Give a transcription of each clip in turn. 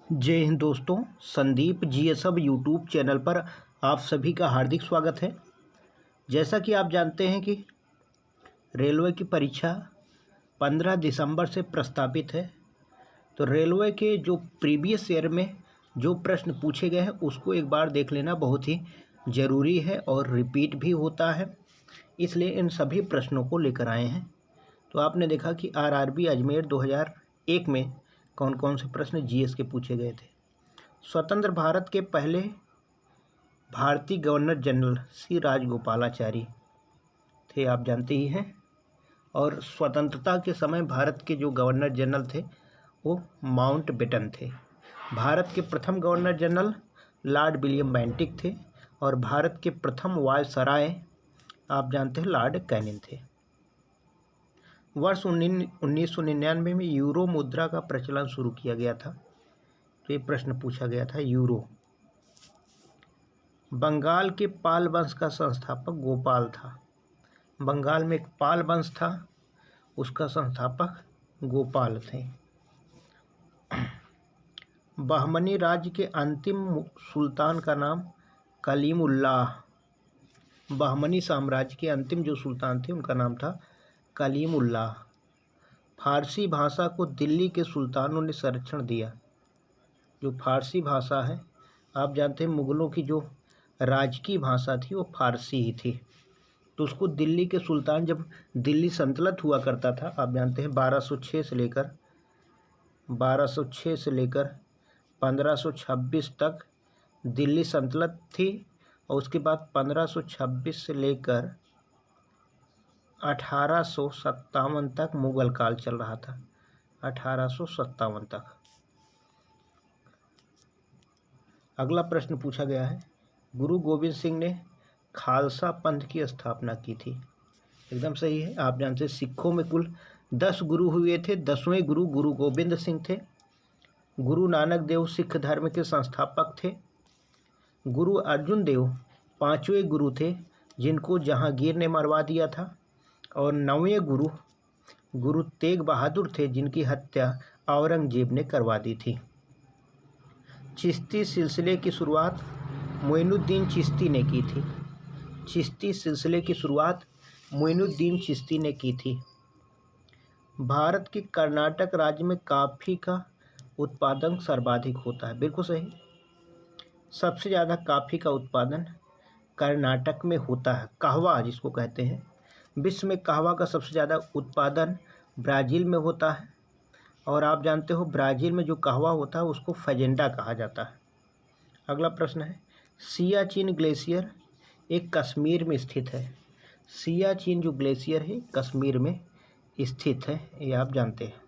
जय हिंद दोस्तों, Sandeep जीएसएब YouTube channel पर आप सभी का हार्दिक स्वागत है। जैसा कि आप जानते हैं कि रेलवे की परीक्षा 15 दिसंबर से प्रस्तावित है, तो रेलवे के जो प्रीवियस ईयर में जो प्रश्न पूछे गए हैं उसको एक बार देख लेना बहुत ही ज़रूरी है और रिपीट भी होता है, इसलिए इन सभी प्रश्नों को लेकर आए हैं। तो आपने देखा कि आरआरबी अजमेर 2001 में कौन कौन से प्रश्न जीएस के पूछे गए थे। स्वतंत्र भारत के पहले भारतीय गवर्नर जनरल सी राजगोपालाचारी थे, आप जानते ही हैं। और स्वतंत्रता के समय भारत के जो गवर्नर जनरल थे वो माउंटबेटन थे। भारत के प्रथम governor general Lord William Bentinck थे और भारत के प्रथम वायसराय आप जानते हैं लॉर्ड कैनिंग थे। वर्ष 1999 में यूरो मुद्रा का प्रचलन शुरू किया गया था, तो ये प्रश्न पूछा गया था यूरो। बंगाल के पाल वंश का संस्थापक गोपाल था। बंगाल में एक पाल वंश था, उसका संस्थापक गोपाल थे। बहमनी राज्य के अंतिम सुल्तान का नाम कलीमुल्लाह। बहमनी साम्राज्य के अंतिम जो सुल्तान थे उनका नाम था कलीमुल्लाह। फारसी भाषा को दिल्ली के सुल्तानों ने संरक्षण दिया। जो फारसी भाषा है, आप जानते हैं मुग़लों की जो राजकीय भाषा थी वो फारसी ही थी, तो उसको दिल्ली के सुल्तान, जब दिल्ली सल्तनत हुआ करता था, आप जानते हैं 1206 से लेकर 1526 तक दिल्ली सल्तनत थी, और उसके बाद 1526 से लेकर 1857 तक मुग़ल काल चल रहा था। 1857 तक। अगला प्रश्न पूछा गया है, गुरु गोविंद सिंह ने खालसा पंथ की स्थापना की थी। एकदम सही है। आप जानते हैं सिखों में कुल 10 गुरु हुए थे। 10वें गुरु गुरु गोविंद सिंह थे। गुरु नानक देव सिख धर्म के संस्थापक थे। गुरु अर्जुन देव 5वें गुरु थे जिनको जहांगीर ने मरवा दिया था। और 9वें गुरु गुरु तेग बहादुर थे जिनकी हत्या औरंगजेब ने करवा दी थी। चिश्ती सिलसिले की शुरुआत मोइनुद्दीन चिश्ती ने की थी। चिश्ती सिलसिले की शुरुआत मोइनुद्दीन चिश्ती ने की थी। भारत के कर्नाटक राज्य में कॉफ़ी का उत्पादन सर्वाधिक होता है। बिल्कुल सही। सबसे ज़्यादा कॉफ़ी का उत्पादन कर्नाटक में होता है। कहवा जिसको कहते हैं, विश्व में कहवा का सबसे ज़्यादा उत्पादन ब्राज़ील में होता है। और आप जानते हो ब्राज़ील में जो कहवा होता है उसको फजेंडा कहा जाता है। अगला प्रश्न है, सियाचिन ग्लेशियर एक कश्मीर में स्थित है। सियाचिन जो ग्लेशियर है कश्मीर में स्थित है, ये आप जानते हैं।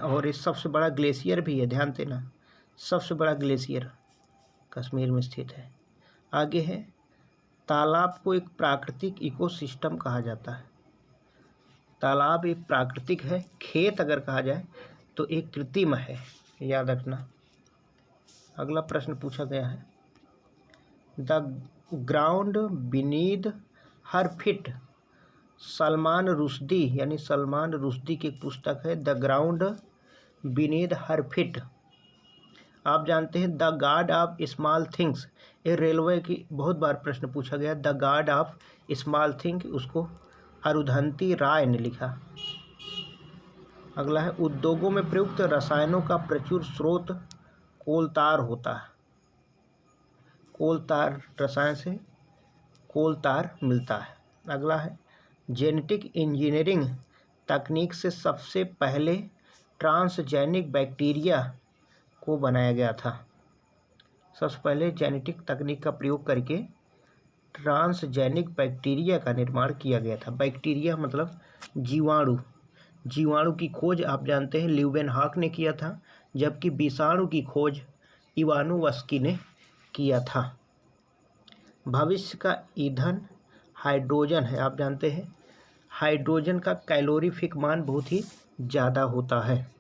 और ये सबसे बड़ा ग्लेशियर भी है, ध्यान देना, सबसे बड़ा ग्लेशियर कश्मीर में स्थित है। आगे है, तालाब को एक प्राकृतिक इकोसिस्टम कहा जाता है। तालाब एक प्राकृतिक है, खेत अगर कहा जाए तो एक कृत्रिम है, याद रखना। अगला प्रश्न पूछा गया है, the ground beneath her feet. Salman Rushdie यानी सलमान रुश्दी की एक पुस्तक है the ground beneath her feet. आप जानते हैं the God of small things, ये रेलवे की बहुत बार प्रश्न पूछा गया। The God of small thing, उसको अरुंधति राय ने लिखा। अगला है, उद्योगों में प्रयुक्त रसायनों का प्रचुर स्रोत कोलतार होता है। कोलतार रसायन से कोलतार मिलता है। अगला है, जेनेटिक इंजीनियरिंग तकनीक से सबसे पहले ट्रांसजेनिक बैक्टीरिया को बनाया गया था। सबसे पहले जेनेटिक तकनीक का प्रयोग करके ट्रांसजेनिक बैक्टीरिया का निर्माण किया गया था। बैक्टीरिया मतलब जीवाणु। जीवाणु की खोज आप जानते हैं ल्यूवेनहॉक ने किया था, जबकि विषाणु की खोज इवानोव्स्की ने किया था। भविष्य का ईंधन हाइड्रोजन है। आप जानते हैं हाइड्रोजन का कैलोरीफिक मान बहुत ही ज़्यादा होता है।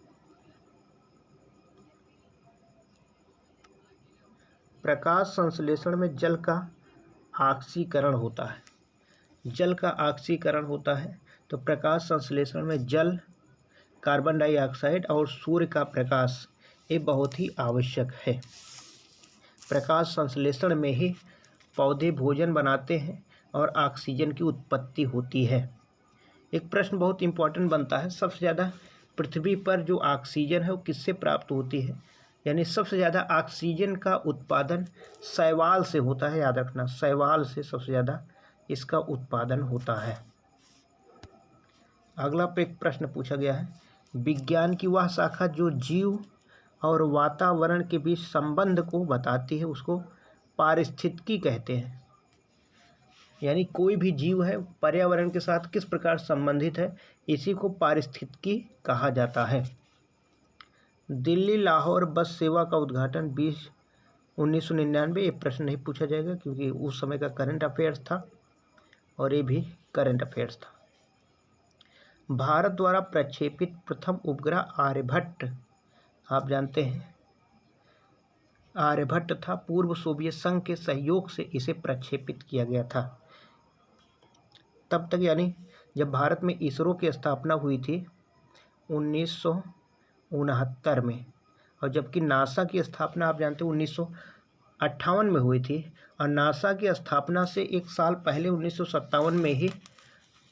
प्रकाश संश्लेषण में जल का ऑक्सीकरण होता है। जल का ऑक्सीकरण होता है, तो प्रकाश संश्लेषण में जल कार्बन डाइऑक्साइड और सूर्य का प्रकाश ये बहुत ही आवश्यक है। प्रकाश संश्लेषण में ही पौधे भोजन बनाते हैं और ऑक्सीजन की उत्पत्ति होती है। एक प्रश्न बहुत इम्पोर्टेंट बनता है, सबसे ज़्यादा पृथ्वी पर जो ऑक्सीजन है वो किससे प्राप्त होती है? यानी सबसे ज़्यादा ऑक्सीजन का उत्पादन शैवाल से होता है, याद रखना, शैवाल से सबसे ज़्यादा इसका उत्पादन होता है। अगला एक प्रश्न पूछा गया है, विज्ञान की वह शाखा जो जीव और वातावरण के बीच संबंध को बताती है उसको पारिस्थितिकी कहते हैं। यानी कोई भी जीव है पर्यावरण के साथ किस प्रकार संबंधित है, इसी को पारिस्थितिकी कहा जाता है। दिल्ली लाहौर बस सेवा का उद्घाटन 1999, ये प्रश्न नहीं पूछा जाएगा क्योंकि उस समय का करंट अफेयर्स था और ये भी करंट अफेयर्स था। भारत द्वारा प्रक्षेपित प्रथम उपग्रह आर्यभट्ट, आप जानते हैं आर्यभट्ट था। पूर्व सोवियत संघ के सहयोग से इसे प्रक्षेपित किया गया था। तब तक यानी जब भारत में इसरो की स्थापना हुई थी 1969 में, और जबकि नासा की स्थापना आप जानते हैं 1958 में हुई थी, और नासा की स्थापना से एक साल पहले 1957 में ही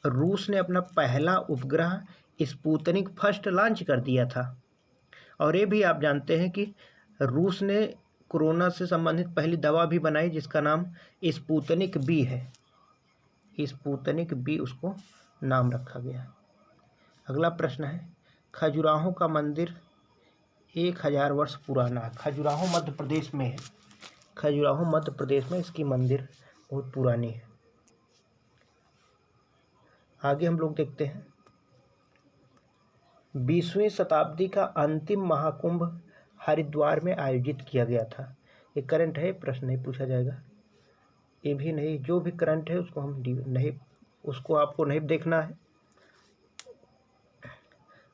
रूस ने अपना पहला उपग्रह स्पुतनिक फर्स्ट लॉन्च कर दिया था। और ये भी आप जानते हैं कि रूस ने कोरोना से संबंधित पहली दवा भी बनाई जिसका नाम स्पुतनिक बी है, स्पुतनिक बी उसको नाम रखा गया। अगला प्रश्न है, खजुराहो का मंदिर 1000 वर्ष पुराना है। खजुराहो मध्य प्रदेश में है, खजुराहो मध्य प्रदेश में इसकी मंदिर बहुत पुरानी है। आगे हम लोग देखते हैं, 20वीं शताब्दी का अंतिम महाकुंभ हरिद्वार में आयोजित किया गया था। ये करंट है, प्रश्न नहीं पूछा जाएगा। ये भी नहीं, जो भी करंट है उसको हम नहीं, उसको आपको नहीं देखना है।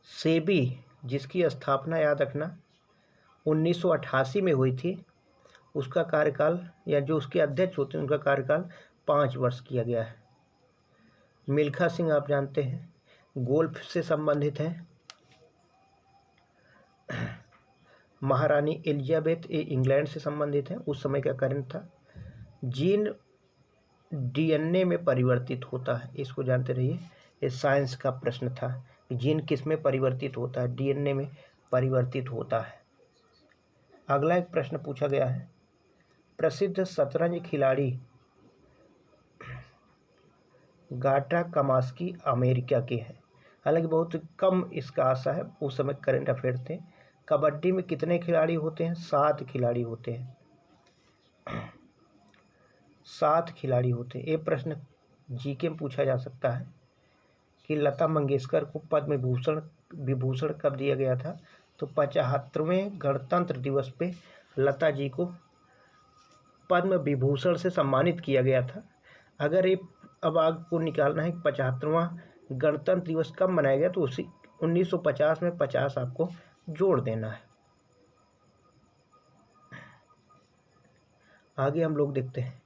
सेबी जिसकी स्थापना याद रखना 1988 में हुई थी, उसका कार्यकाल या जो उसके अध्यक्ष होते हैं उनका कार्यकाल 5 वर्ष किया गया है। मिल्खा सिंह आप जानते हैं गोल्फ से संबंधित हैं। महारानी एलिजाबेथ ये इंग्लैंड से संबंधित हैं, उस समय का करंट था। जीन डीएनए में परिवर्तित होता है, इसको जानते रहिए, ये साइंस का प्रश्न था कि जीन किस में परिवर्तित होता है, डीएनए में परिवर्तित होता है। अगला एक प्रश्न पूछा गया है, प्रसिद्ध शतरंज खिलाड़ी गाटा काम्स्की अमेरिका के हैं। हालांकि बहुत कम इसका आशा है, उस समय करंट अफेयर थे। कबड्डी में कितने खिलाड़ी होते हैं? 7 खिलाड़ी होते हैं, 7 खिलाड़ी होते हैं। ये प्रश्न जीके में पूछा जा सकता है कि लता मंगेशकर को पद्म विभूषण कब दिया गया था? तो 75वें गणतंत्र दिवस पे लता जी को पद्म विभूषण से सम्मानित किया गया था। अगर ये अब आपको निकालना है 75वां गणतंत्र दिवस कब मनाया गया, तो उसी 1950 में 50 आपको जोड़ देना है। आगे हम लोग देखते हैं,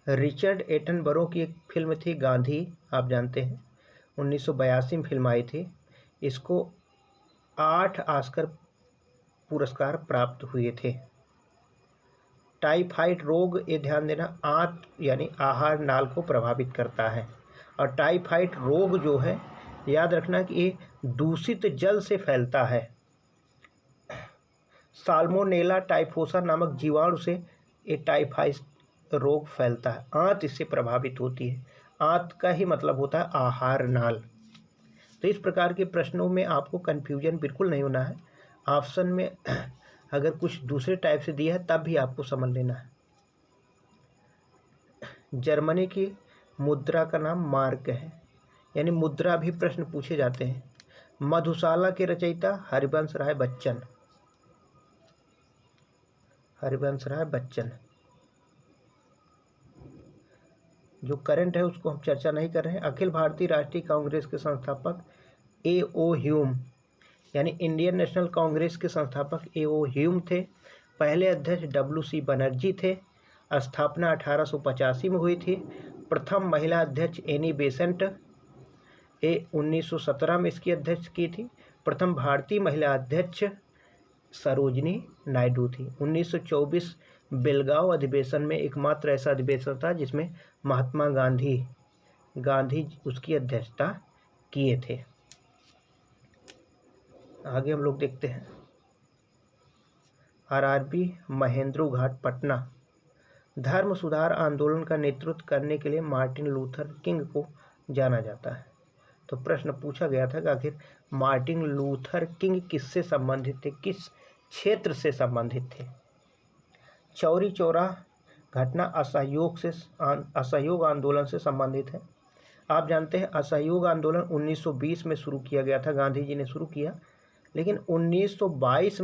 रिचर्ड एटनबरो की एक फिल्म थी गांधी, आप जानते हैं 1982 में फिल्म आई थी। इसको 8 ऑस्कर पुरस्कार प्राप्त हुए थे। टाइफाइड रोग, ये ध्यान देना, आंत यानी आहार नाल को प्रभावित करता है। और टाइफाइड रोग जो है याद रखना कि ये दूषित जल से फैलता है। साल्मोनेला टाइफोसा नामक जीवाणु से ये टाइफाइड रोग फैलता है। आंत इससे प्रभावित होती है। आंत का ही मतलब होता है आहार नाल। तो इस प्रकार के प्रश्नों में आपको कन्फ्यूजन बिल्कुल नहीं होना है। ऑप्शन में अगर कुछ दूसरे टाइप से दिया है तब भी आपको समझ लेना है। जर्मनी की मुद्रा का नाम मार्क है, यानी मुद्रा भी प्रश्न पूछे जाते हैं। मधुशाला के रचयिता हरिवंश राय बच्चन, हरिवंश राय बच्चन। जो करंट है उसको हम चर्चा नहीं कर रहे हैं। अखिल भारतीय राष्ट्रीय कांग्रेस के संस्थापक A.O. ह्यूम, यानी इंडियन नेशनल कांग्रेस के संस्थापक A.O. ह्यूम थे। पहले अध्यक्ष W.C. बनर्जी थे। स्थापना 1885 में हुई थी। प्रथम महिला अध्यक्ष एनी बेसेंट 1917 में इसकी अध्यक्ष की थी। प्रथम भारतीय महिला अध्यक्ष सरोजिनी नायडू थी। 1924 बेलगांव अधिवेशन में एकमात्र ऐसा अधिवेशन था जिसमें महात्मा गांधी उसकी अध्यक्षता किए थे। आगे हम लोग देखते हैं आरआरबी महेंद्रू घाट पटना। धर्म सुधार आंदोलन का नेतृत्व करने के लिए मार्टिन लूथर किंग को जाना जाता है। तो प्रश्न पूछा गया था कि आखिर मार्टिन लूथर किंग किससे संबंधित थे, किस क्षेत्र से संबंधित थे। चौरी चौरा घटना असहयोग आंदोलन से संबंधित है। आप जानते हैं असहयोग आंदोलन 1920 में शुरू किया गया था, गांधी जी ने शुरू किया, लेकिन 1922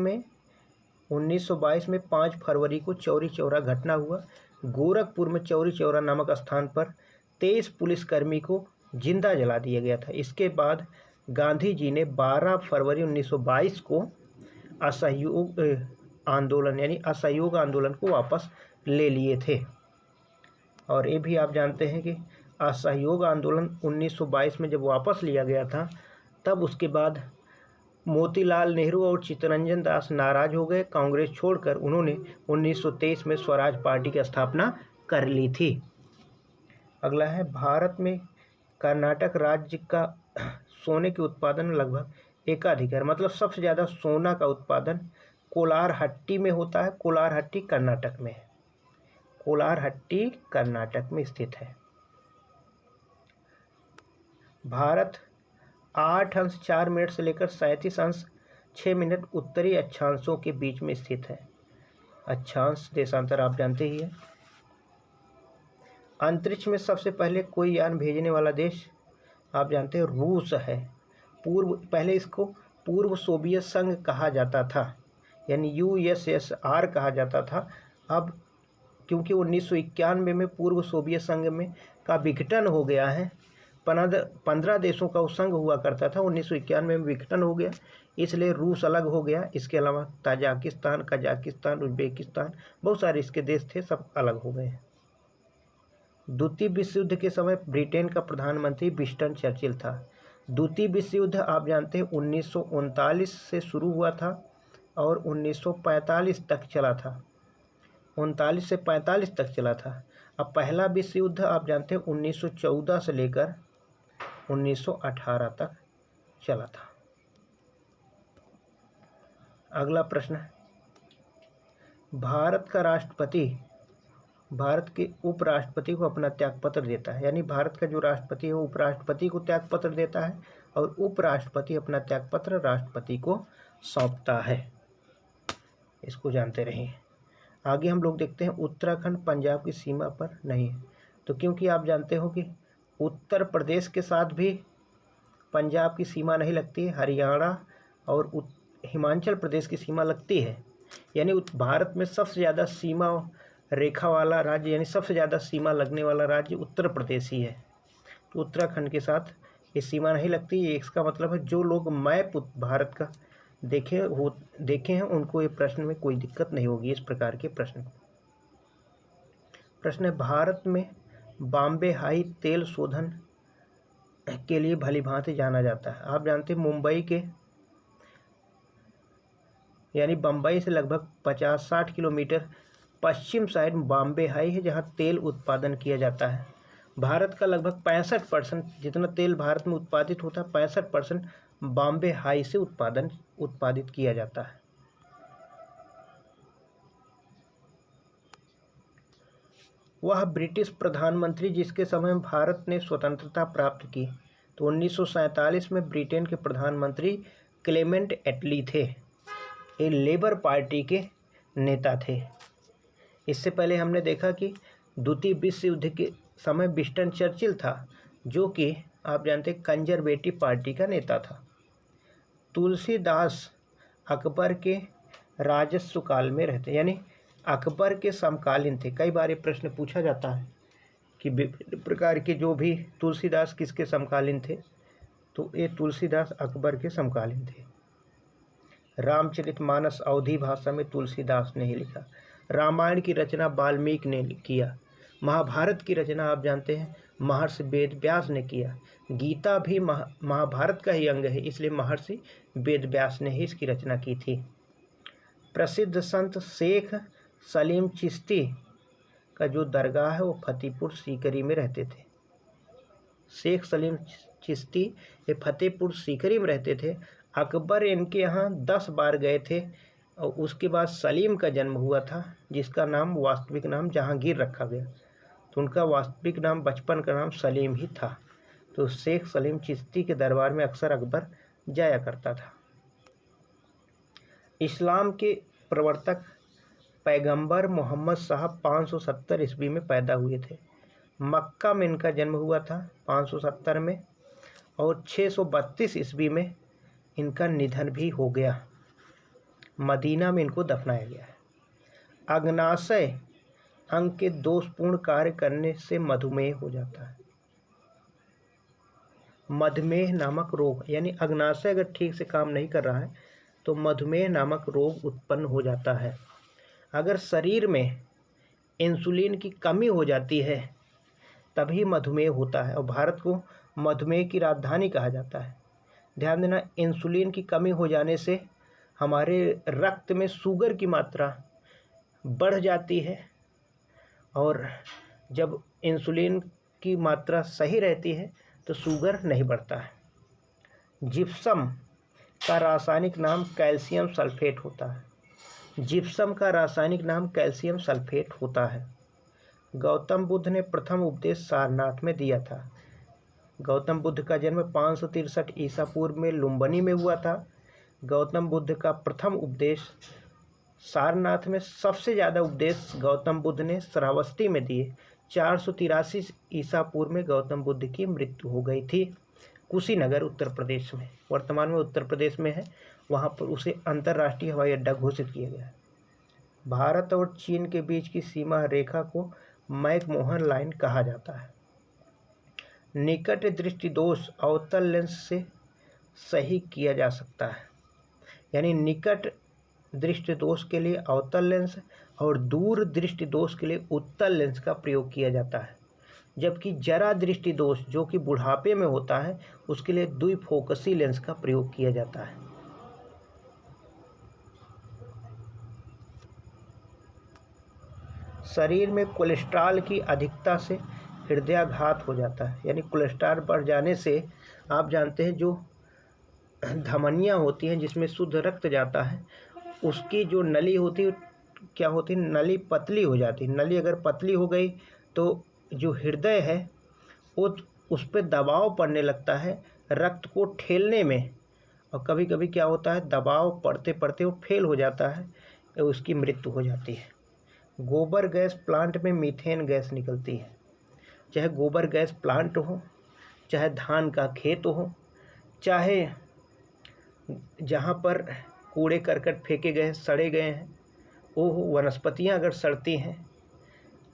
में 5 फरवरी को चौरी चौरा घटना हुआ। गोरखपुर में चौरी चौरा नामक स्थान पर 23 पुलिसकर्मी को जिंदा जला दिया गया था। इसके बाद गांधी जी ने 12 फरवरी 1922 को असहयोग आंदोलन को वापस ले लिए थे। और ये भी आप जानते हैं कि असहयोग आंदोलन 1922 में जब वापस लिया गया था, तब उसके बाद मोतीलाल नेहरू और चित्तरंजन दास नाराज हो गए। कांग्रेस छोड़कर उन्होंने 1923 में स्वराज पार्टी की स्थापना कर ली थी। अगला है भारत में कर्नाटक राज्य का सोने के उत्पादन लगभग एकाधिकार, मतलब सबसे ज़्यादा सोना का उत्पादन कोलारहट्टी में होता है। कोलारहट्टी कर्नाटक में है। कोलारहट्टी कर्नाटक में स्थित है। भारत 8 अंश 4 मिनट से लेकर 37 अंश 6 मिनट उत्तरी अक्षांशों के बीच में स्थित है। अक्षांश देशांतर आप जानते ही हैं। अंतरिक्ष में सबसे पहले कोई यान भेजने वाला देश आप जानते हैं रूस है। पहले इसको पूर्व सोवियत संघ कहा जाता था, यानी USSR कहा जाता था। अब क्योंकि 1991 में पूर्व सोवियत संघ में का विघटन हो गया है, 15 देशों का वो संघ हुआ करता था, 1991 में विघटन हो गया, इसलिए रूस अलग हो गया। इसके अलावा ताजिकिस्तान, कजाकिस्तान, उज्बेकिस्तान, बहुत सारे इसके देश थे, सब अलग हो गए। द्वितीय विश्व युद्ध के समय ब्रिटेन का प्रधानमंत्री विंस्टन चर्चिल था। द्वितीय विश्व युद्ध आप जानते हैं 1939 से शुरू हुआ था और 1945 तक चला था। 39 से 45 तक चला था। अब पहला विश्व युद्ध आप जानते हैं 1914 से लेकर 1918 तक चला था। अगला प्रश्न, भारत का राष्ट्रपति भारत के उपराष्ट्रपति को अपना त्यागपत्र देता है, यानी भारत का जो राष्ट्रपति है वो उपराष्ट्रपति को त्यागपत्र देता है और उपराष्ट्रपति अपना त्यागपत्र राष्ट्रपति को सौंपता है। इसको जानते रहिए। आगे हम लोग देखते हैं उत्तराखंड पंजाब की सीमा पर नहीं है, तो क्योंकि आप जानते हो कि उत्तर प्रदेश के साथ भी पंजाब की सीमा नहीं लगती है, हरियाणा और हिमाचल प्रदेश की सीमा लगती है, यानी भारत में सबसे ज़्यादा सीमा रेखा वाला राज्य, यानी सबसे ज़्यादा सीमा लगने वाला राज्य उत्तर प्रदेश ही है। तो उत्तराखंड के साथ ये सीमा नहीं लगती। ये इसका मतलब है जो लोग मैप भारत का देखे हैं उनको ये प्रश्न में कोई दिक्कत नहीं होगी। इस प्रकार के प्रश्न है, भारत में बॉम्बे हाई तेल शोधन के लिए भलीभांति जाना जाता है। आप जानते हैं मुंबई के यानी बम्बई से लगभग 50-60 किलोमीटर पश्चिम साइड बॉम्बे हाई है, जहां तेल उत्पादन किया जाता है। भारत का लगभग 65% जितना तेल भारत में उत्पादित होता है 65% बॉम्बे हाई से उत्पादित किया जाता है। वह ब्रिटिश प्रधानमंत्री जिसके समय में भारत ने स्वतंत्रता प्राप्त की, तो 1947 में ब्रिटेन के प्रधानमंत्री क्लेमेंट एटली थे। ये लेबर पार्टी के नेता थे। इससे पहले हमने देखा कि द्वितीय विश्व युद्ध के समय विंस्टन चर्चिल था, जो कि आप जानते हैं कंजर्वेटिव पार्टी का नेता था। तुलसीदास अकबर के राजस्व काल में रहते, यानी अकबर के समकालीन थे। कई बार ये प्रश्न पूछा जाता है कि विभिन्न प्रकार के जो भी तुलसीदास किसके समकालीन थे, तो ये तुलसीदास अकबर के समकालीन थे। रामचरितमानस अवधी भाषा में तुलसीदास ने ही लिखा। रामायण की रचना वाल्मीकि ने किया। महाभारत की रचना आप जानते हैं महर्षि वेदव्यास ने किया। गीता भी महाभारत का ही अंग है, इसलिए महर्षि वेदव्यास ने ही इसकी रचना की थी। प्रसिद्ध संत शेख सलीम चिश्ती का जो दरगाह है वो फतेहपुर सीकरी में रहते थे। शेख सलीम चिश्ती ये फतेहपुर सीकरी में रहते थे। अकबर इनके यहाँ 10 बार गए थे और उसके बाद सलीम का जन्म हुआ था, जिसका नाम वास्तविक नाम जहांगीर रखा गया। तो उनका वास्तविक नाम बचपन का नाम सलीम ही था। तो शेख सलीम चिश्ती के दरबार में अक्सर अकबर जाया करता था। इस्लाम के प्रवर्तक पैगंबर मोहम्मद साहब 570 ईस्वी में पैदा हुए थे। मक्का में इनका जन्म हुआ था 570 में, और 632 ईस्वी में इनका निधन भी हो गया। मदीना में इनको दफनाया गया है। अग्नाशय अंग के दोषपूर्ण कार्य करने से मधुमेह हो जाता है। मधुमेह नामक रोग, यानी अग्नाशय अगर ठीक से काम नहीं कर रहा है तो मधुमेह नामक रोग उत्पन्न हो जाता है। अगर शरीर में इंसुलिन की कमी हो जाती है तभी मधुमेह होता है, और भारत को मधुमेह की राजधानी कहा जाता है। ध्यान देना, इंसुलिन की कमी हो जाने से हमारे रक्त में शुगर की मात्रा बढ़ जाती है, और जब इंसुलिन की मात्रा सही रहती है तो शुगर नहीं बढ़ता है। जिप्सम का रासायनिक नाम कैल्शियम सल्फेट होता है। जिप्सम का रासायनिक नाम कैल्शियम सल्फेट होता है। गौतम बुद्ध ने प्रथम उपदेश सारनाथ में दिया था। गौतम बुद्ध का जन्म 563 ईसा पूर्व में लुम्बिनी में हुआ था। गौतम बुद्ध का प्रथम उपदेश सारनाथ में, सबसे ज़्यादा उपदेश गौतम बुद्ध ने श्रावस्ती में दिए। 483 ईसा पूर्व में गौतम बुद्ध की मृत्यु हो गई थी कुशीनगर उत्तर प्रदेश में, वर्तमान में उत्तर प्रदेश में है। वहाँ पर उसे अंतर्राष्ट्रीय हवाई अड्डा घोषित किया गया। भारत और चीन के बीच की सीमा रेखा को मैकमोहन लाइन कहा जाता है। निकट दृष्टि दोष अवतल लेंस से सही किया जा सकता है, यानी निकट दृष्टि दोष के लिए अवतल लेंस और दूर दृष्टि दोष के लिए उत्तल लेंस का प्रयोग किया जाता है। जबकि जरा दृष्टि दोष जो कि बुढ़ापे में होता है उसके लिए द्विफोकसी लेंस का प्रयोग किया जाता है। शरीर में कोलेस्ट्रॉल की अधिकता से हृदयाघात हो जाता है, यानी कोलेस्ट्रॉल बढ़ जाने से आप जानते हैं जो धमनियाँ होती हैं जिसमें शुद्ध रक्त जाता है, उसकी जो नली होती है क्या होती है, नली पतली हो जाती है। नली अगर पतली हो गई तो जो हृदय है वो उस पर दबाव पड़ने लगता है रक्त को ठेलने में, और कभी कभी क्या होता है दबाव पड़ते पड़ते वो फेल हो जाता है, उसकी मृत्यु हो जाती है। गोबर गैस प्लांट में मीथेन गैस निकलती है। चाहे गोबर गैस प्लांट हो, चाहे धान का खेत हो, चाहे जहाँ पर कूड़े करकट फेंके गए सड़े गए हैं वो वनस्पतियाँ अगर सड़ती हैं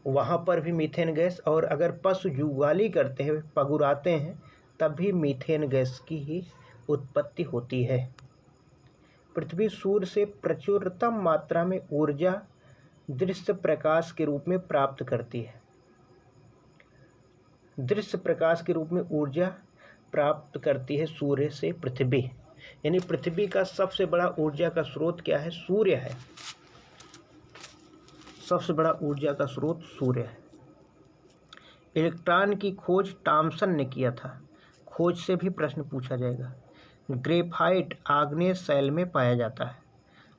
वहाँ पर भी मीथेन गैस, और अगर पशु जुगाली करते हैं पगुराते हैं तब भी मीथेन गैस की ही उत्पत्ति होती है। पृथ्वी सूर्य से प्रचुरतम मात्रा में ऊर्जा दृश्य प्रकाश के रूप में प्राप्त करती है। दृश्य प्रकाश के रूप में ऊर्जा प्राप्त करती है सूर्य से पृथ्वी, यानी पृथ्वी का सबसे बड़ा ऊर्जा का स्रोत क्या है, सूर्य है। सबसे बड़ा ऊर्जा का स्रोत सूर्य है। इलेक्ट्रॉन की खोज थॉमसन ने किया था। खोज से भी प्रश्न पूछा जाएगा। ग्रेफाइट आग्नेय शैल में पाया जाता है।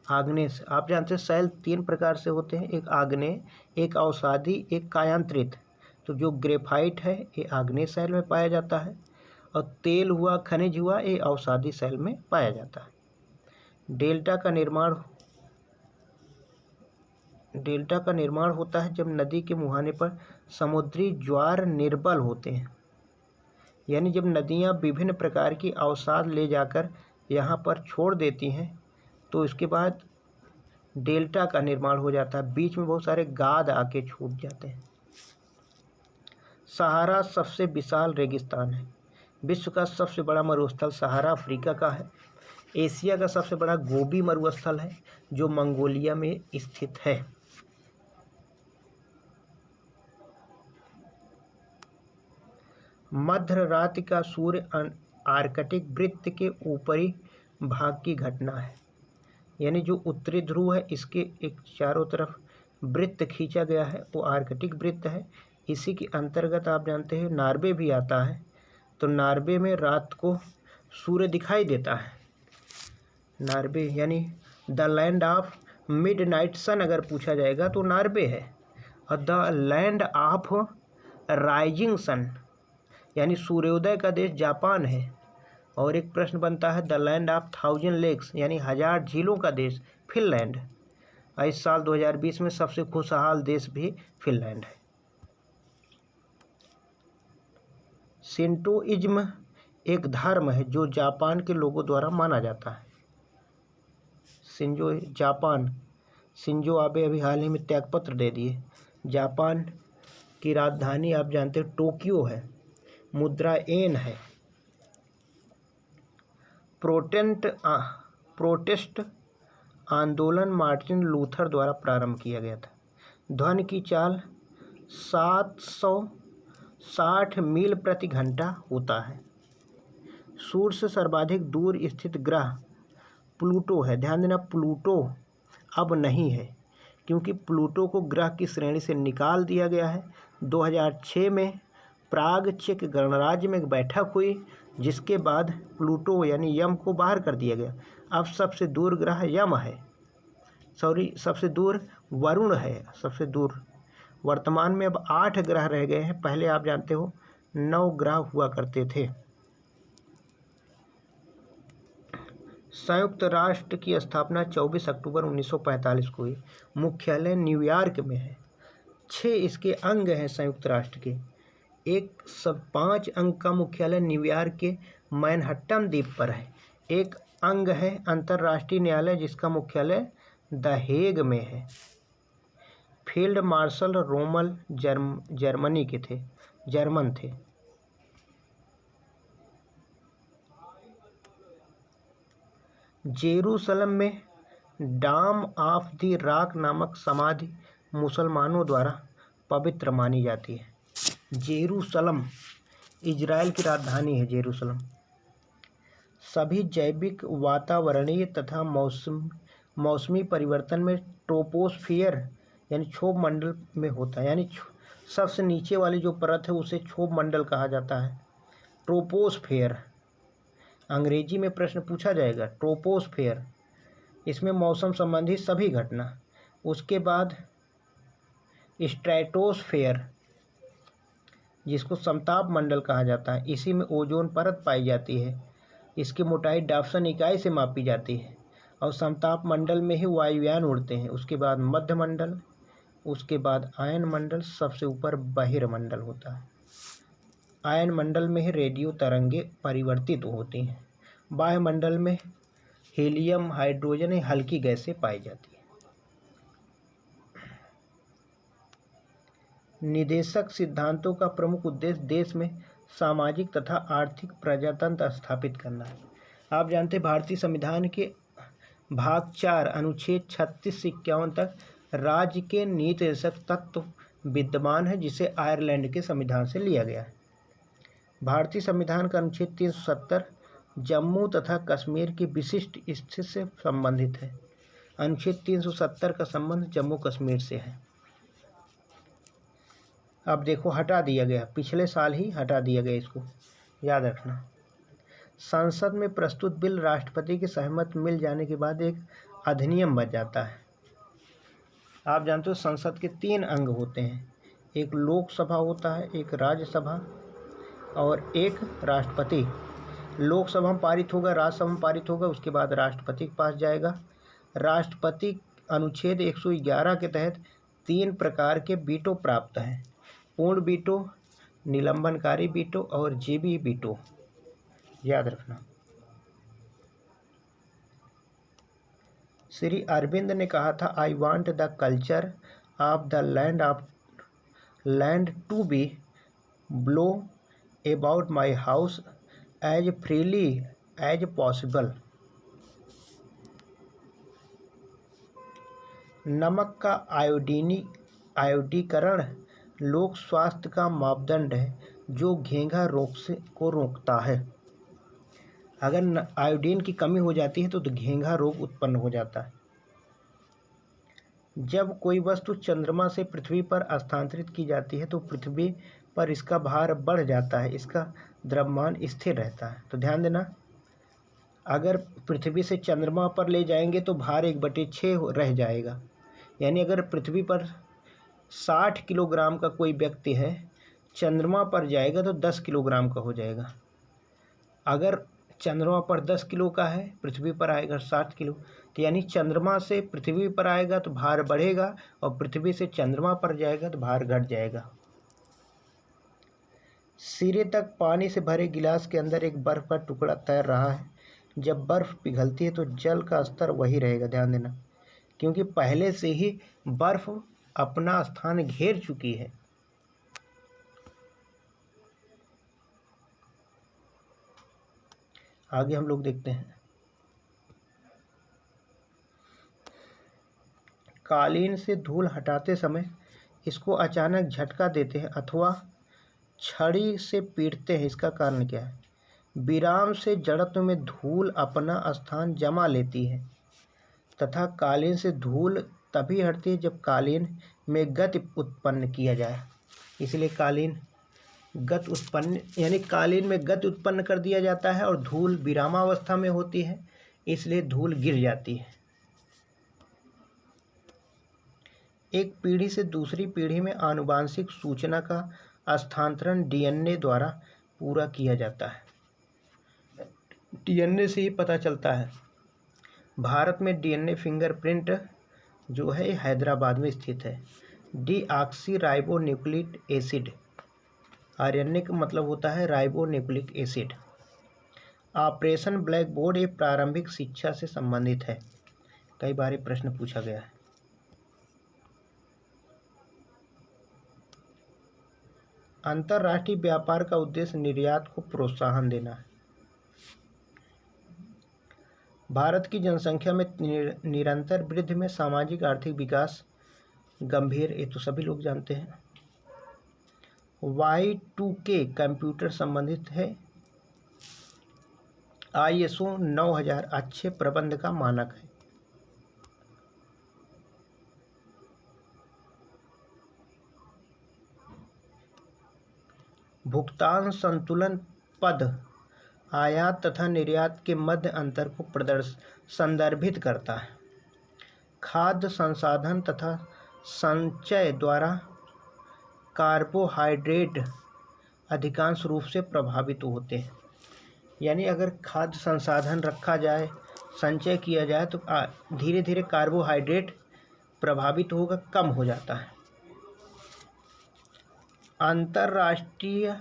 आग्नेय, आप जानते हैं शैल 3 प्रकार से होते हैं, एक आग्नेय, एक अवसादी, एक कायांतरित। तो जो ग्रेफाइट है ये आग्नेय शैल में पाया जाता है, और तेल हुआ, खनिज हुआ, ये अवसादी शैल में पाया जाता है। डेल्टा का निर्माण होता है जब नदी के मुहाने पर समुद्री ज्वार निर्बल होते हैं, यानी जब नदियाँ विभिन्न प्रकार की अवसाद ले जाकर यहाँ पर छोड़ देती हैं तो इसके बाद डेल्टा का निर्माण हो जाता है। बीच में बहुत सारे गाद आके छूट जाते हैं। सहारा सबसे विशाल रेगिस्तान है। विश्व का सबसे बड़ा मरुस्थल सहारा अफ्रीका का है। एशिया का सबसे बड़ा गोबी मरुस्थल है जो मंगोलिया में स्थित है। मध्य रात्रि का सूर्य आर्कटिक वृत्त के ऊपरी भाग की घटना है। यानी जो उत्तरी ध्रुव है इसके एक चारों तरफ वृत्त खींचा गया है, वो आर्कटिक वृत्त है। इसी के अंतर्गत आप जानते हैं नॉर्वे भी आता है, तो नॉर्वे में रात को सूर्य दिखाई देता है। नॉर्वे यानी the land of midnight sun अगर पूछा जाएगा तो नॉर्वे है। और the land of rising sun यानी सूर्योदय का देश जापान है। और एक प्रश्न बनता है द लैंड ऑफ 1000 लेक्स यानी 1000 झीलों का देश फिनलैंड। इस साल 2020 में सबसे खुशहाल देश भी फिनलैंड है। शिंटोइज्म एक धर्म है जो जापान के लोगों द्वारा माना जाता है। शिंजो आबे अभी हाल ही में त्यागपत्र दे दिए। जापान की राजधानी आप जानते हैं टोक्यो है। मुद्रा येन है। प्रोटेस्ट आंदोलन मार्टिन लूथर द्वारा प्रारंभ किया गया था। ध्वनि की चाल 760 मील प्रति घंटा होता है। सूर्य से सर्वाधिक दूर स्थित ग्रह प्लूटो है। ध्यान देना, प्लूटो अब नहीं है क्योंकि प्लूटो को ग्रह की श्रेणी से निकाल दिया गया है। 2006 में प्राग चेक गणराज्य में एक बैठक हुई जिसके बाद प्लूटो यानी यम को बाहर कर दिया गया। अब सबसे दूर ग्रह यम है, सबसे दूर वरुण है। सबसे दूर वर्तमान में अब 8 ग्रह रह गए हैं। पहले आप जानते हो 9 ग्रह हुआ करते थे। संयुक्त राष्ट्र की स्थापना 24 अक्टूबर 1945 को हुई। मुख्यालय न्यूयॉर्क में है। 6 इसके अंग हैं संयुक्त राष्ट्र के। 5 अंग का मुख्यालय न्यूयॉर्क के मैनहट्टन द्वीप पर है। एक अंग है अंतर्राष्ट्रीय न्यायालय जिसका मुख्यालय द हेग में है। फील्ड मार्शल रोमल जर्मन थे। जेरूसलम में डाम ऑफ द रॉक नामक समाधि मुसलमानों द्वारा पवित्र मानी जाती है। जेरूसलम इजराइल की राजधानी है। जेरूसलम सभी जैविक, वातावरणीय तथा मौसमी परिवर्तन में ट्रोपोस्फियर यानी क्षोभ मंडल में होता है। यानी सबसे नीचे वाली जो परत है उसे क्षोभ मंडल कहा जाता है। ट्रोपोस्फियर अंग्रेजी में प्रश्न पूछा जाएगा। ट्रोपोस्फियर इसमें मौसम संबंधी सभी घटना। उसके बाद स्ट्रेटोस्फेयर जिसको समताप मंडल कहा जाता है। इसी में ओजोन परत पाई जाती है। इसकी मोटाई डाप्सन इकाई से मापी जाती है। और समताप मंडल में ही वायुयान उड़ते हैं। उसके बाद मध्य मंडल, उसके बाद आयन मंडल, सबसे ऊपर बहिर्मंडल होता है। आयन मंडल में ही रेडियो तरंगे परिवर्तित होती हैं। वायुमंडल में हीलियम, हाइड्रोजन हल्की गैसें पाई जाती हैं। निदेशक सिद्धांतों का प्रमुख उद्देश्य देश में सामाजिक तथा आर्थिक प्रजातंत्र स्थापित करना है। आप जानते हैं भारतीय संविधान के भाग 4 अनुच्छेद 36 से 51 तक राज्य के नीति निर्देशक तत्व विद्यमान है जिसे आयरलैंड के संविधान से लिया गया है। भारतीय संविधान का अनुच्छेद 370 जम्मू तथा कश्मीर की विशिष्ट स्थिति से संबंधित है। अनुच्छेद 370 का संबंध जम्मू कश्मीर से है। अब देखो हटा दिया गया, पिछले साल ही हटा दिया गया, इसको याद रखना। संसद में प्रस्तुत बिल राष्ट्रपति की सहमति मिल जाने के बाद एक अधिनियम बन जाता है। आप जानते हो संसद के 3 अंग होते हैं। एक लोकसभा होता है, एक राज्यसभा और एक राष्ट्रपति। लोकसभा में पारित होगा, राज्यसभा में पारित होगा, उसके बाद राष्ट्रपति के पास जाएगा। राष्ट्रपति अनुच्छेद 111 के तहत 3 प्रकार के वीटो प्राप्त हैं। पूर्ण वीटो, निलंबनकारी वीटो और जीबी वीटो, याद रखना। श्री अरविंद ने कहा था I want the culture of the land to be blow about my house as freely as possible. नमक का आयोडीकरण लोक स्वास्थ्य का मापदंड है। जो घेंघा रोग से को रोकता है। अगर आयोडीन की कमी हो जाती है तो घेंघा रोग उत्पन्न हो जाता है। जब कोई वस्तु चंद्रमा से पृथ्वी पर स्थानांतरित की जाती है तो पृथ्वी पर इसका भार बढ़ जाता है, इसका द्रव्यमान स्थिर रहता है। तो ध्यान देना, अगर पृथ्वी से चंद्रमा पर ले जाएंगे तो भार 1/6 रह जाएगा। यानी अगर पृथ्वी पर 60 किलोग्राम का कोई व्यक्ति है, चंद्रमा पर जाएगा तो 10 किलोग्राम का हो जाएगा। अगर चंद्रमा पर 10 किलो का है, पृथ्वी पर आएगा 60 किलो, तो यानी चंद्रमा से पृथ्वी पर आएगा तो भार बढ़ेगा और पृथ्वी से चंद्रमा पर जाएगा तो भार घट जाएगा। सिरे तक पानी से भरे गिलास के अंदर एक बर्फ का टुकड़ा तैर रहा है। जब बर्फ पिघलती है तो जल का स्तर वही रहेगा। ध्यान देना, क्योंकि पहले से ही बर्फ अपना स्थान घेर चुकी है। आगे हम लोग देखते हैं, कालीन से धूल हटाते समय इसको अचानक झटका देते हैं अथवा छड़ी से पीटते हैं, इसका कारण क्या है? विराम से जड़त्व में धूल अपना स्थान जमा लेती है तथा कालीन से धूल तभी हटती है जब कालीन में गति उत्पन्न किया जाए। इसलिए कालीन गति उत्पन्न, यानी कालीन में गति उत्पन्न कर दिया जाता है और धूल विरामावस्था में होती है, इसलिए धूल गिर जाती है। एक पीढ़ी से दूसरी पीढ़ी में आनुवांशिक सूचना का स्थानांतरण डीएनए द्वारा पूरा किया जाता है। डीएनए से ही पता चलता है। भारत में डीएनए फिंगरप्रिंट जो है हैदराबाद में स्थित है। Deoxy ribo nucleic acid, RNA का मतलब होता है ribo nucleic acid. Operation black board ये प्रारंभिक शिक्षा से संबंधित है। कई बार ये प्रश्न पूछा गया है। अंतर्राष्ट्रीय व्यापार का उद्देश्य निर्यात को प्रोत्साहन देना है। भारत की जनसंख्या में निरंतर वृद्धि में सामाजिक आर्थिक विकास गंभीर, ये तो सभी लोग जानते हैं। Y2K कंप्यूटर संबंधित है। ISO 9000 अच्छे प्रबंध का मानक है। भुगतान संतुलन पद आयात तथा निर्यात के मध्य अंतर को संदर्भित करता है। खाद्य संसाधन तथा संचय द्वारा कार्बोहाइड्रेट अधिकांश रूप से प्रभावित होते हैं। यानी अगर खाद्य संसाधन रखा जाए, संचय किया जाए तो धीरे धीरे कार्बोहाइड्रेट प्रभावित होगा, कम हो जाता है। अंतर्राष्ट्रीय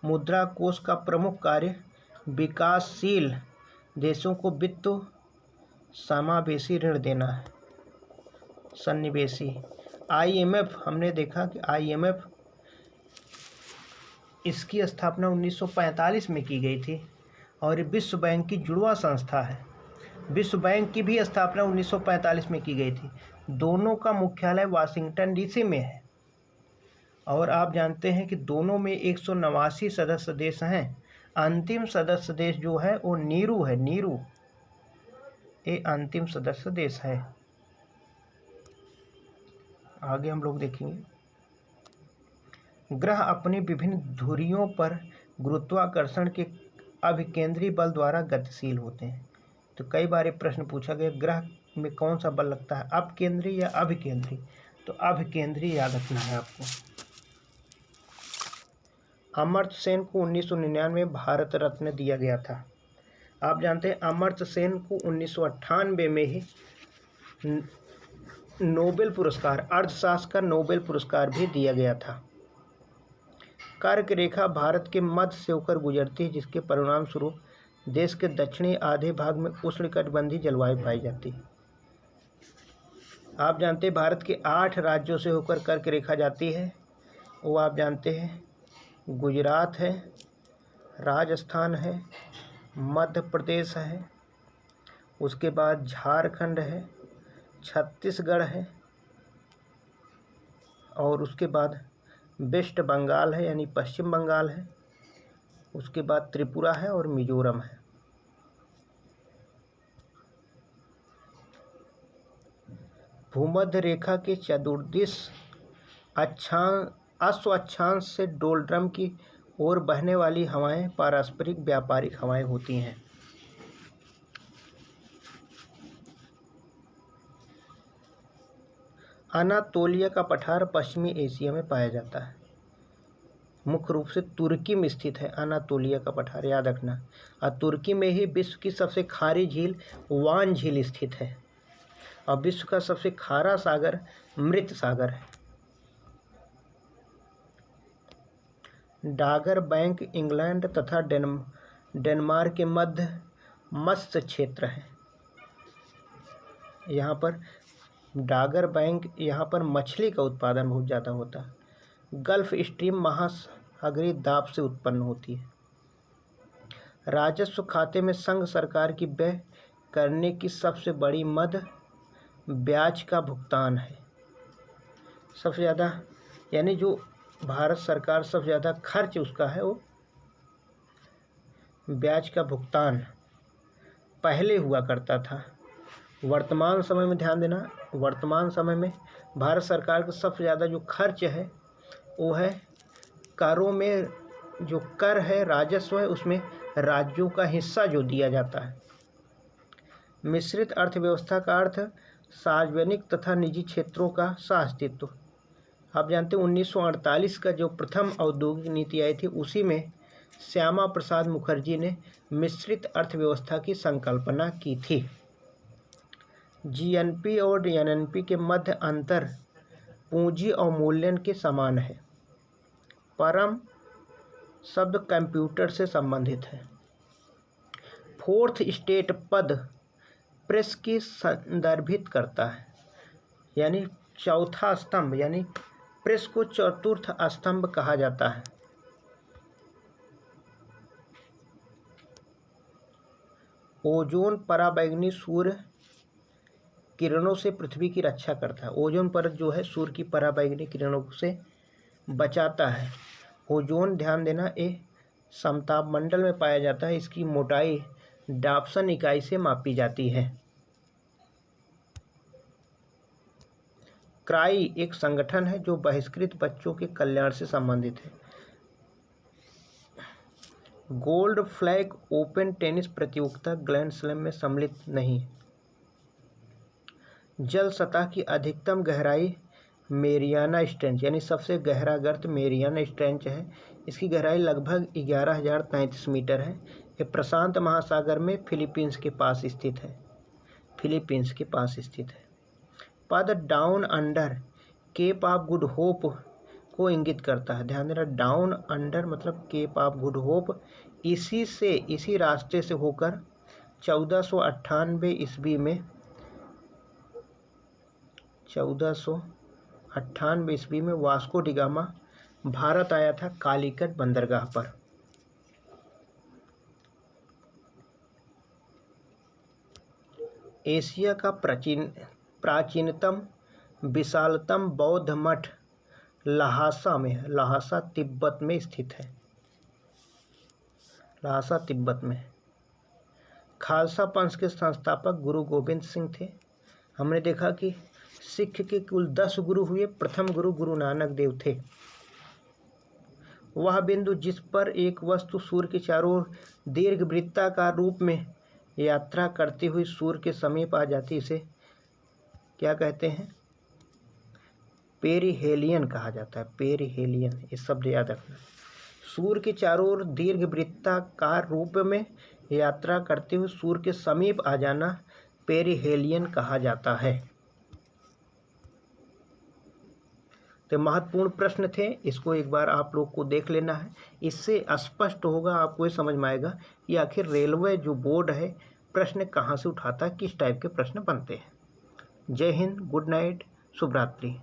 मुद्रा कोष का प्रमुख कार्य विकासशील देशों को वित्त समावेशी ऋण देना है, सन्निवेशी। IMF, हमने देखा कि IMF इसकी स्थापना 1945 में की गई थी और विश्व बैंक की जुड़वा संस्था है। विश्व बैंक की भी स्थापना 1945 में की गई थी। दोनों का मुख्यालय वाशिंगटन DC में है और आप जानते हैं कि दोनों में 189 सदस्य देश हैं। अंतिम सदस्य देश जो है वो नीरू है, नीरू ये अंतिम सदस्य देश है। आगे हम लोग देखेंगे, ग्रह अपनी विभिन्न धुरियों पर गुरुत्वाकर्षण के अभिकेंद्री बल द्वारा गतिशील होते हैं। तो कई बार ये प्रश्न पूछा गया, ग्रह में कौन सा बल लगता है, अपकेंद्री या अभिकेंद्री? तो अभिकेंद्री याद रखना है आपको। अमर्त्य सेन को 1999 में भारत रत्न दिया गया था। आप जानते हैं अमर्त्य सेन को 1998 में ही नोबेल पुरस्कार, अर्थशास्त्र का नोबेल पुरस्कार भी दिया गया था। कर्क रेखा भारत के मध्य से होकर गुजरती है, जिसके परिणाम स्वरूप देश के दक्षिणी आधे भाग में उष्णकटिबंधीय जलवायु पाई जाती है। आप जानते हैं भारत के 8 राज्यों से होकर कर्क रेखा जाती है। वो आप जानते हैं गुजरात है, राजस्थान है, मध्य प्रदेश है, उसके बाद झारखंड है, छत्तीसगढ़ है और उसके बाद वेस्ट बंगाल है यानी पश्चिम बंगाल है, उसके बाद त्रिपुरा है और मिजोरम है। भूमध्य रेखा के चतुर्दिश अश्व अक्षांश से डोलड्रम की ओर बहने वाली हवाएं पारस्परिक व्यापारिक हवाएं होती हैं। अनातोलिया का पठार पश्चिमी एशिया में पाया जाता है, मुख्य रूप से तुर्की में स्थित है अनातोलिया का पठार, याद रखना। और तुर्की में ही विश्व की सबसे खारी झील वान झील स्थित है और विश्व का सबसे खारा सागर मृत सागर है। डागर बैंक इंग्लैंड तथा डेनमार्क के मध्य मत्स्य क्षेत्र है। यहाँ पर डागर बैंक, यहाँ पर मछली का उत्पादन बहुत ज़्यादा होता है। गल्फ स्ट्रीम महासागरीय दाब से उत्पन्न होती है। राजस्व खाते में संघ सरकार की व्यय करने की सबसे बड़ी मद ब्याज का भुगतान है। सबसे ज़्यादा यानी जो भारत सरकार सबसे ज़्यादा खर्च उसका है वो ब्याज का भुगतान पहले हुआ करता था। वर्तमान समय में ध्यान देना, वर्तमान समय में भारत सरकार का सबसे ज़्यादा जो खर्च है वो है करों में। जो कर है, राजस्व है, उसमें राज्यों का हिस्सा जो दिया जाता है। मिश्रित अर्थव्यवस्था का अर्थ सार्वजनिक तथा निजी क्षेत्रों का सह-अस्तित्व। आप जानते हैं 1948 का जो प्रथम औद्योगिक नीति आई थी उसी में श्यामा प्रसाद मुखर्जी ने मिश्रित अर्थव्यवस्था की संकल्पना की थी। जीएनपी और एनएनपी के मध्य अंतर पूंजी अवमूल्यन के समान है। परम शब्द कंप्यूटर से संबंधित है। फोर्थ स्टेट पद प्रेस की संदर्भित करता है, यानी चौथा स्तंभ, यानी प्रेस को चतुर्थ स्तंभ कहा जाता है। ओजोन पराबैंगनी सूर्य किरणों से पृथ्वी की रक्षा करता है। ओजोन परत जो है सूर्य की पराबैंगनी किरणों से बचाता है। ओजोन, ध्यान देना, ये समताप मंडल में पाया जाता है। इसकी मोटाई डाप्सन इकाई से मापी जाती है। क्राई एक संगठन है जो बहिष्कृत बच्चों के कल्याण से संबंधित है। गोल्ड फ्लैग ओपन टेनिस प्रतियोगिता ग्रैंड स्लैम में सम्मिलित नहीं। जल सतह की अधिकतम गहराई मेरियाना स्ट्रेंच, यानी सबसे गहरा गर्त मेरियाना स्ट्रेंच है। इसकी गहराई लगभग 11,033 मीटर है। ये प्रशांत महासागर में फिलीपींस के पास स्थित है। फिलीपींस के पास स्थित है। पद Down Under Cape of Good Hope को इंगित करता है। ध्यान देना, डाउन अंडर मतलब केप ऑफ गुड होप। इसी रास्ते से होकर 1498 ईस्वी में 1498 ईस्वी में वास्को डी गामा भारत आया था कालीकट बंदरगाह पर। एशिया का प्राचीनतम विशालतम बौद्ध मठ लहासा में है। लहासा तिब्बत में स्थित है। लहासा तिब्बत में। खालसा पंथ के संस्थापक गुरु गोबिंद सिंह थे। हमने देखा कि सिख के कुल 10 गुरु हुए। प्रथम गुरु गुरु नानक देव थे। वह बिंदु जिस पर एक वस्तु सूर्य के चारों ओर दीर्घवृत्ताकार रूप में यात्रा करती हुई सूर्य के समीप आ जाती, इसे क्या कहते हैं? पेरिहेलियन कहा जाता है। पेरिहेलियन, ये शब्द याद रखना। सूर्य के चारों ओर दीर्घवृत्ताकार रूप में यात्रा करते हुए सूर्य के समीप आ जाना पेरिहेलियन कहा जाता है। तो महत्वपूर्ण प्रश्न थे, इसको एक बार आप लोग को देख लेना है। इससे स्पष्ट होगा, आपको ये समझ में आएगा कि आखिर रेलवे जो बोर्ड है प्रश्न कहाँ से उठाता है, किस टाइप के प्रश्न बनते हैं। जय हिंद, गुड नाइट, शुभ रात्रि।